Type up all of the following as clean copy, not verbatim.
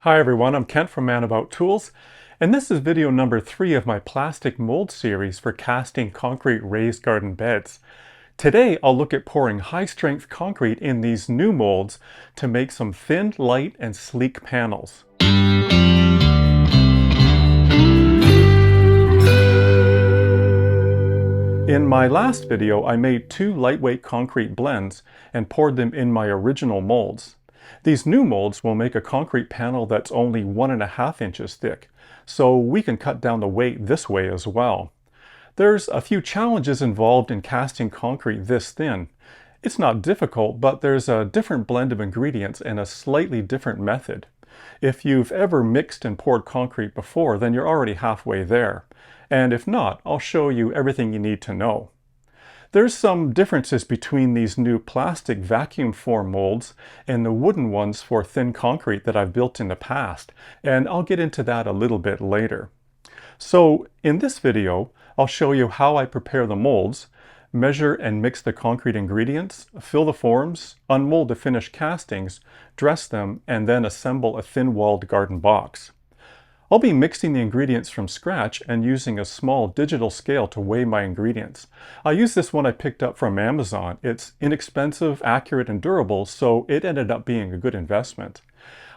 Hi everyone, I'm Kent from Man About Tools, and this is video number 3 of my plastic mold series for casting concrete raised garden beds. Today I'll look at pouring high-strength concrete in these new molds to make some thin, light, and sleek panels. In my last video, I made 2 lightweight concrete blends and poured them in my original molds. These new molds will make a concrete panel that's only 1.5 inches thick, so we can cut down the weight this way as well. There's a few challenges involved in casting concrete this thin. It's not difficult, but there's a different blend of ingredients and a slightly different method. If you've ever mixed and poured concrete before, then you're already halfway there. And if not, I'll show you everything you need to know. There's some differences between these new plastic vacuum form molds and the wooden ones for thin concrete that I've built in the past, and I'll get into that a little bit later. So in this video, I'll show you how I prepare the molds, measure and mix the concrete ingredients, fill the forms, unmold the finished castings, dress them, and then assemble a thin-walled garden box. I'll be mixing the ingredients from scratch and using a small digital scale to weigh my ingredients. I use this one I picked up from Amazon. It's inexpensive, accurate, and durable, so it ended up being a good investment.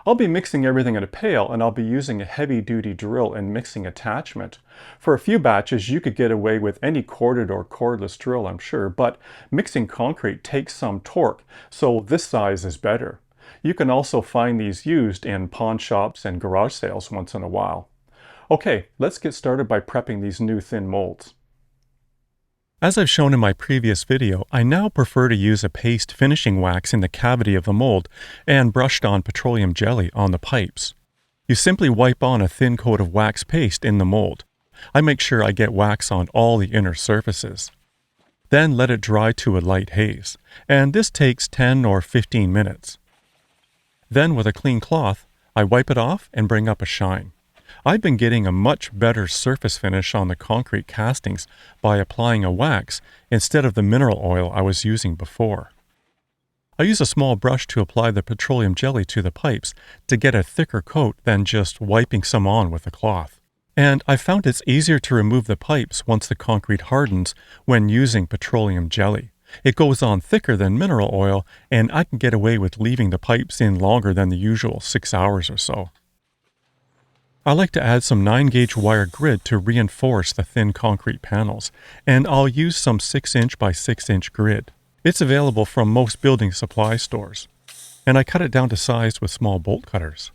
I'll be mixing everything in a pail, and I'll be using a heavy-duty drill and mixing attachment. For a few batches, you could get away with any corded or cordless drill, I'm sure, but mixing concrete takes some torque, so this size is better. You can also find these used in pawn shops and garage sales once in a while. Okay, let's get started by prepping these new thin molds. As I've shown in my previous video, I now prefer to use a paste finishing wax in the cavity of the mold and brushed on petroleum jelly on the pipes. You simply wipe on a thin coat of wax paste in the mold. I make sure I get wax on all the inner surfaces. Then let it dry to a light haze, and this takes 10 or 15 minutes. Then with a clean cloth, I wipe it off and bring up a shine. I've been getting a much better surface finish on the concrete castings by applying a wax instead of the mineral oil I was using before. I use a small brush to apply the petroleum jelly to the pipes to get a thicker coat than just wiping some on with a cloth. And I found it's easier to remove the pipes once the concrete hardens when using petroleum jelly. It goes on thicker than mineral oil, and I can get away with leaving the pipes in longer than the usual 6 hours or so. I like to add some 9-gauge wire grid to reinforce the thin concrete panels, and I'll use some 6-inch by 6-inch grid. It's available from most building supply stores, and I cut it down to size with small bolt cutters.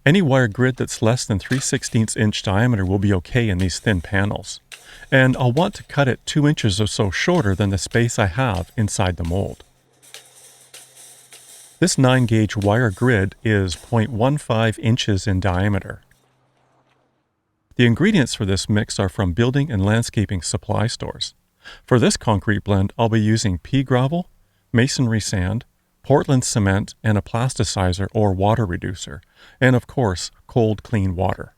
Any wire grid that's less than 3/16 inch diameter will be okay in these thin panels. And I'll want to cut it 2 inches or so shorter than the space I have inside the mold. This 9-gauge wire grid is 0.15 inches in diameter. The ingredients for this mix are from building and landscaping supply stores. For this concrete blend, I'll be using pea gravel, masonry sand, Portland cement, and a plasticizer or water reducer, and of course, cold clean water.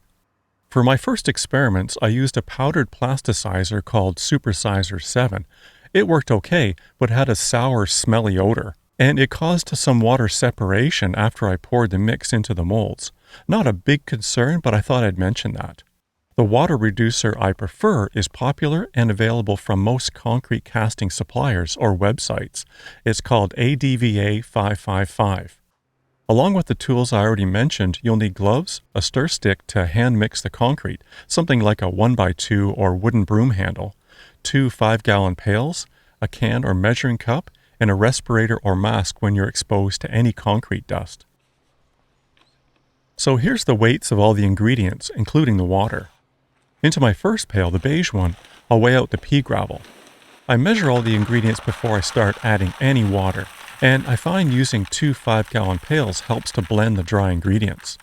For my first experiments, I used a powdered plasticizer called Supersizer 7. It worked okay, but had a sour, smelly odor, and it caused some water separation after I poured the mix into the molds. Not a big concern, but I thought I'd mention that. The water reducer I prefer is popular and available from most concrete casting suppliers or websites. It's called ADVA 555. Along with the tools I already mentioned, you'll need gloves, a stir stick to hand mix the concrete, something like a 1x2 or wooden broom handle, 2 5-gallon pails, a can or measuring cup, and a respirator or mask when you're exposed to any concrete dust. So here's the weights of all the ingredients, including the water. Into my first pail, the beige one, I'll weigh out the pea gravel. I measure all the ingredients before I start adding any water, and I find using 2 5-gallon pails helps to blend the dry ingredients.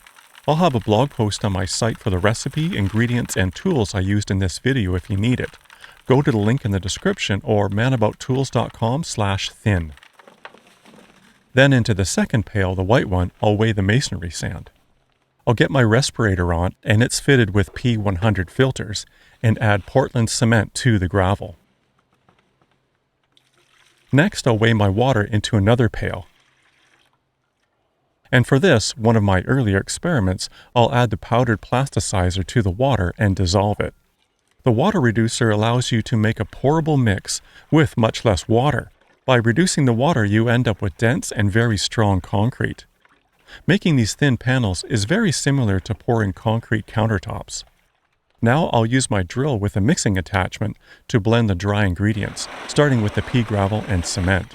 I'll have a blog post on my site for the recipe, ingredients, and tools I used in this video if you need it. Go to the link in the description or manabouttools.com/thin. Then into the second pail, the white one, I'll weigh the masonry sand. I'll get my respirator on, and it's fitted with P100 filters, and add Portland cement to the gravel. Next, I'll weigh my water into another pail. And for this, one of my earlier experiments, I'll add the powdered plasticizer to the water and dissolve it. The water reducer allows you to make a pourable mix with much less water. By reducing the water, you end up with dense and very strong concrete. Making these thin panels is very similar to pouring concrete countertops. Now I'll use my drill with a mixing attachment to blend the dry ingredients, starting with the pea gravel and cement.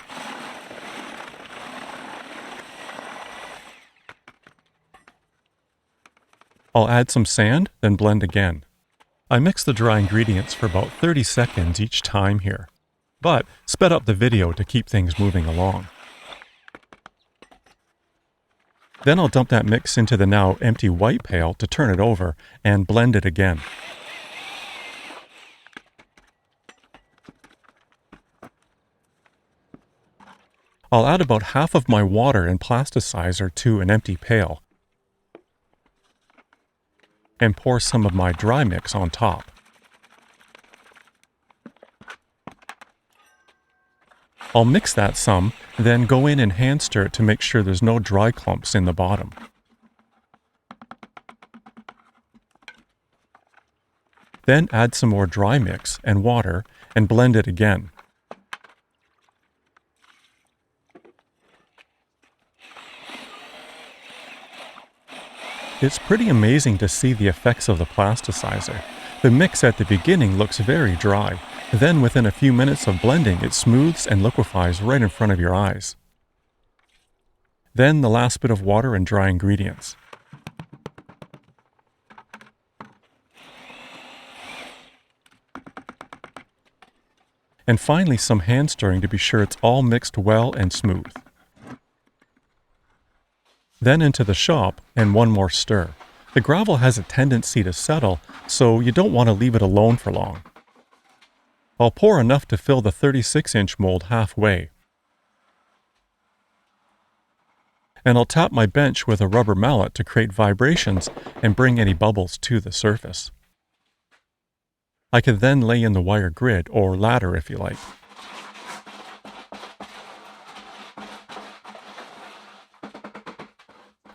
I'll add some sand, then blend again. I mix the dry ingredients for about 30 seconds each time here, but sped up the video to keep things moving along. Then I'll dump that mix into the now empty white pail to turn it over and blend it again. I'll add about half of my water and plasticizer to an empty pail and pour some of my dry mix on top. I'll mix that some, then go in and hand stir it to make sure there's no dry clumps in the bottom. Then add some more dry mix and water and blend it again. It's pretty amazing to see the effects of the plasticizer. The mix at the beginning looks very dry. Then within a few minutes of blending, it smooths and liquefies right in front of your eyes. Then the last bit of water and dry ingredients. And finally some hand stirring to be sure it's all mixed well and smooth. Then into the shop and one more stir. The gravel has a tendency to settle, so you don't want to leave it alone for long. I'll pour enough to fill the 36-inch mold halfway. And I'll tap my bench with a rubber mallet to create vibrations and bring any bubbles to the surface. I can then lay in the wire grid or ladder if you like.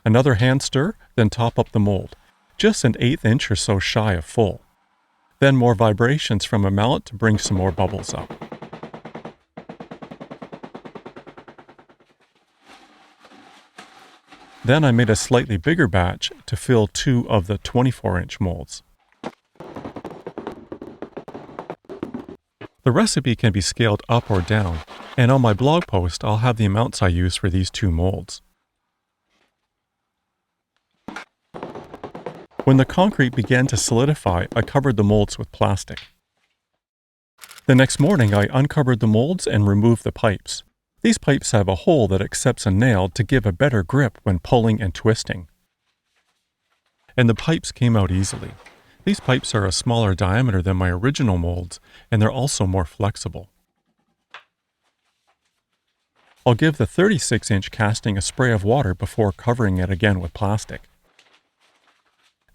Another hand stir, then top up the mold, just an 1/8 inch or so shy of full. Then more vibrations from a mallet to bring some more bubbles up. Then I made a slightly bigger batch to fill 2 of the 24-inch molds. The recipe can be scaled up or down, and on my blog post I'll have the amounts I use for these 2 molds. When the concrete began to solidify, I covered the molds with plastic. The next morning, I uncovered the molds and removed the pipes. These pipes have a hole that accepts a nail to give a better grip when pulling and twisting. And the pipes came out easily. These pipes are a smaller diameter than my original molds, and they're also more flexible. I'll give the 36-inch casting a spray of water before covering it again with plastic.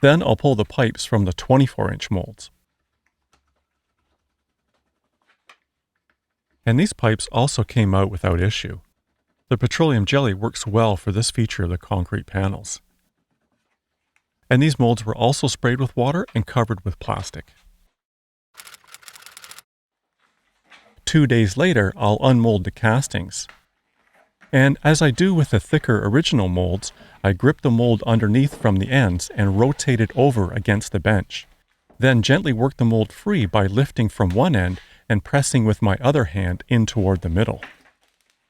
Then I'll pull the pipes from the 24-inch molds. And these pipes also came out without issue. The petroleum jelly works well for this feature of the concrete panels. And these molds were also sprayed with water and covered with plastic. 2 days later, I'll unmold the castings. And as I do with the thicker original molds, I grip the mold underneath from the ends and rotate it over against the bench. Then gently work the mold free by lifting from one end and pressing with my other hand in toward the middle.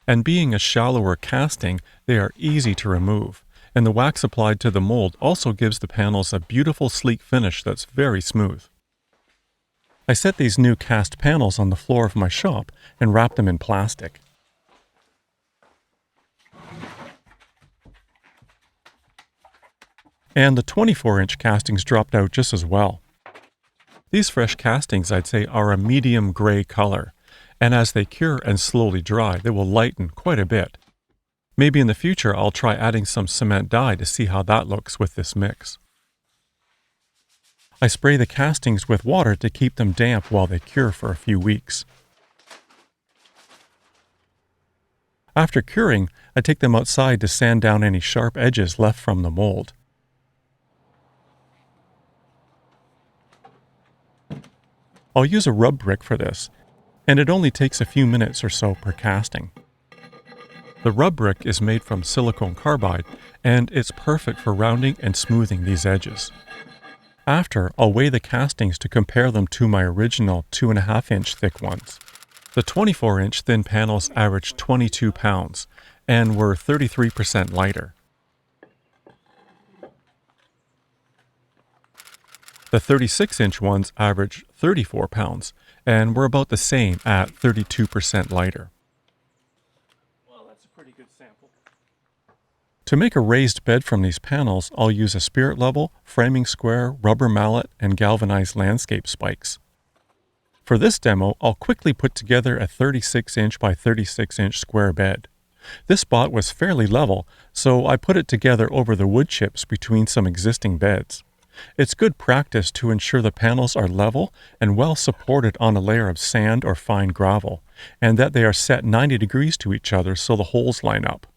And being a shallower casting, they are easy to remove, and the wax applied to the mold also gives the panels a beautiful sleek finish that's very smooth. I set these new cast panels on the floor of my shop and wrap them in plastic. And the 24-inch castings dropped out just as well. These fresh castings, I'd say, are a medium gray color, and as they cure and slowly dry, they will lighten quite a bit. Maybe in the future I'll try adding some cement dye to see how that looks with this mix. I spray the castings with water to keep them damp while they cure for a few weeks. After curing, I take them outside to sand down any sharp edges left from the mold. I'll use a rub brick for this, and it only takes a few minutes or so per casting. The rub brick is made from silicone carbide, and it's perfect for rounding and smoothing these edges. After, I'll weigh the castings to compare them to my original 2.5-inch thick ones. The 24-inch thin panels averaged 22 pounds and were 33% lighter. The 36-inch ones averaged 34 pounds and were about the same at 32% lighter. Well, that's a pretty good sample. To make a raised bed from these panels, I'll use a spirit level, framing square, rubber mallet, and galvanized landscape spikes. For this demo, I'll quickly put together a 36-inch by 36-inch square bed. This spot was fairly level, so I put it together over the wood chips between some existing beds. It's good practice to ensure the panels are level and well supported on a layer of sand or fine gravel, and that they are set 90 degrees to each other so the holes line up.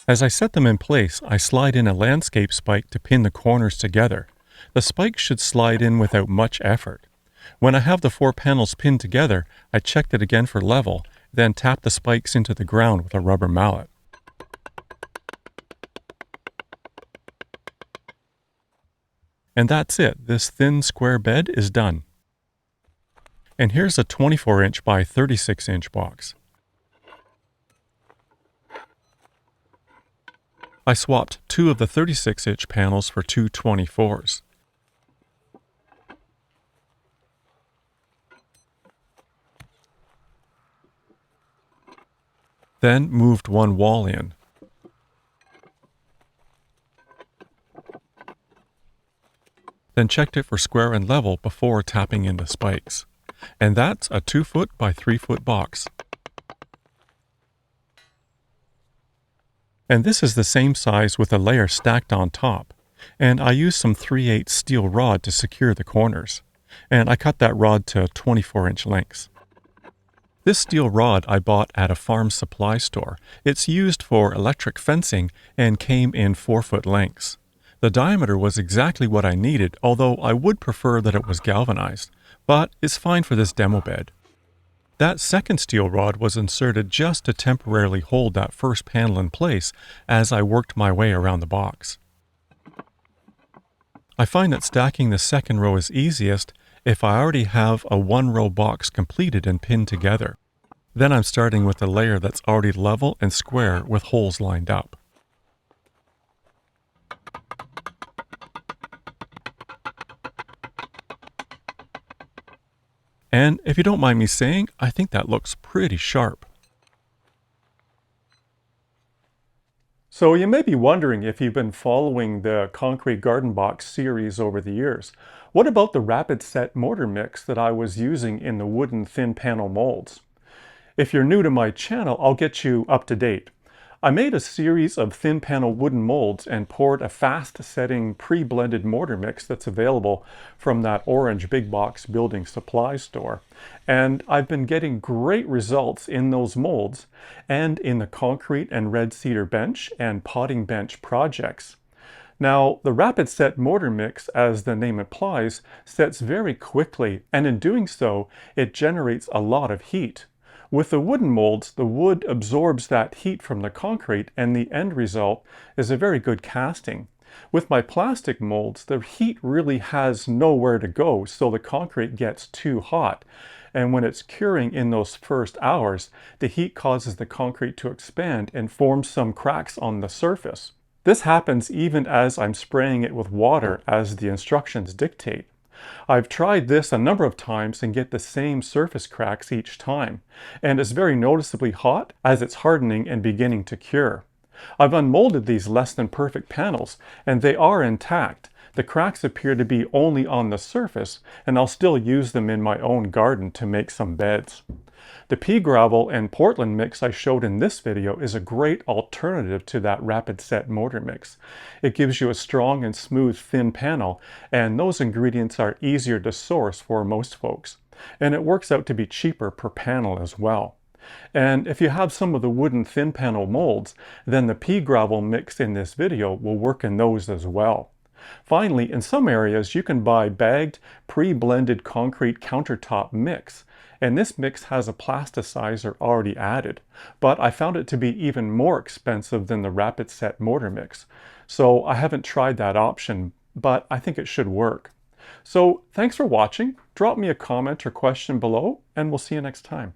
As I set them in place, I slide in a landscape spike to pin the corners together. The spike should slide in without much effort. When I have the 4 panels pinned together, I checked it again for level, then tap the spikes into the ground with a rubber mallet. And that's it. This thin square bed is done. And here's a 24-inch by 36-inch box. I swapped 2 of the 36-inch panels for 2 24s. Then moved 1 wall in. Then checked it for square and level before tapping in the spikes. And that's a 2-foot by 3-foot box. And this is the same size with a layer stacked on top. And I used some 3/8 steel rod to secure the corners. And I cut that rod to 24-inch lengths. This steel rod I bought at a farm supply store. It's used for electric fencing and came in 4-foot lengths. The diameter was exactly what I needed, although I would prefer that it was galvanized, but it's fine for this demo bed. That second steel rod was inserted just to temporarily hold that first panel in place as I worked my way around the box. I find that stacking the second row is easiest if I already have a 1-row box completed and pinned together. Then I'm starting with a layer that's already level and square with holes lined up. And if you don't mind me saying, I think that looks pretty sharp. So you may be wondering if you've been following the Concrete Garden Box series over the years. What about the rapid set mortar mix that I was using in the wooden thin panel molds? If you're new to my channel, I'll get you up to date. I made a series of thin panel wooden molds and poured a fast setting pre-blended mortar mix that's available from that orange big box building supply store. And I've been getting great results in those molds and in the concrete and red cedar bench and potting bench projects. Now, the rapid set mortar mix, as the name implies, sets very quickly, and in doing so, it generates a lot of heat. With the wooden molds, the wood absorbs that heat from the concrete, and the end result is a very good casting. With my plastic molds, the heat really has nowhere to go, so the concrete gets too hot. And when it's curing in those first hours, the heat causes the concrete to expand and form some cracks on the surface. This happens even as I'm spraying it with water as the instructions dictate. I've tried this a number of times and get the same surface cracks each time, and it's very noticeably hot as it's hardening and beginning to cure. I've unmolded these less than perfect panels, and they are intact. The cracks appear to be only on the surface, and I'll still use them in my own garden to make some beds. The pea gravel and Portland mix I showed in this video is a great alternative to that rapid set mortar mix. It gives you a strong and smooth thin panel, and those ingredients are easier to source for most folks. and it works out to be cheaper per panel as well. And if you have some of the wooden thin panel molds, then the pea gravel mix in this video will work in those as well. Finally, in some areas you can buy bagged, pre-blended concrete countertop mix, and this mix has a plasticizer already added, but I found it to be even more expensive than the rapid set mortar mix. So I haven't tried that option, but I think it should work. So thanks for watching. Drop me a comment or question below, and we'll see you next time.